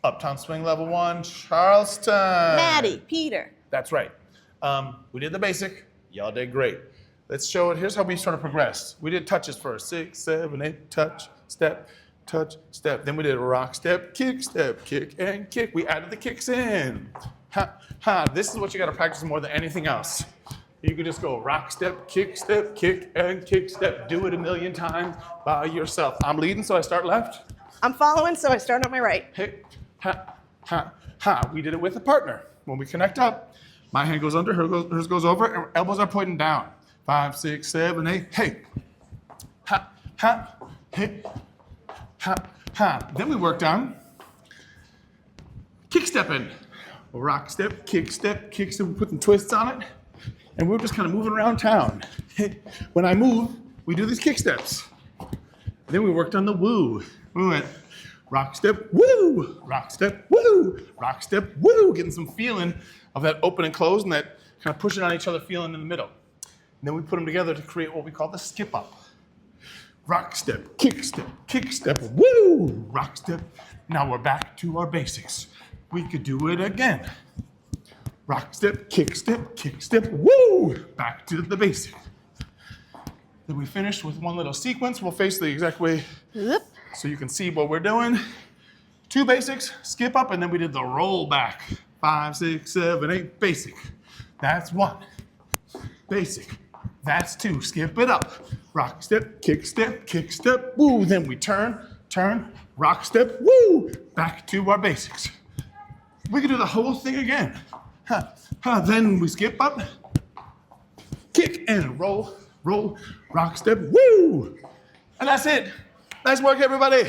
Uptown Swing level 1, Charleston. Maddie, Peter. That's right. We did the basic. Y'all did great. Let's show it. Here's how we sort of progressed. We did touches first. 6, 7, 8, touch, step, touch, step. Then we did rock, step, kick, and kick. We added the kicks in. Ha, ha. This is what you got to practice more than anything else. You could just go rock, step, kick, and kick, step. Do it a million times by yourself. I'm leading, so I start left. I'm following, so I start on my right. Hey, ha, ha, ha. We did it with a partner. When we connect up, my hand goes under, hers goes over, and elbows are pointing down. 5, 6, 7, 8, hey. Ha, ha, hey, ha, ha. Then we worked on kick stepping. Rock step, kick step, we put some twists on it. And we were just kind of moving around town. When I move, we do these kick steps. Then we worked on the woo. We went rock step, woo, rock step, woo, rock step, woo, getting some feeling of that open and close and that kind of pushing on each other feeling in the middle. And then we put them together to create what we call the skip up. Rock step, woo, rock step. Now we're back to our basics. We could do it again. Rock step, kick step, woo! Back to the basic. Then we finish with one little sequence. We'll face the exact way so you can see what we're doing. 2 basics, skip up, and then we did the roll back. 5, 6, 7, 8, basic. That's 1. Basic. That's 2. Skip it up. Rock step, woo! Then we turn, rock step, woo! Back to our basics. We can do the whole thing again. Then we skip up, kick and roll, rock step, woo! And that's it. Nice work, everybody.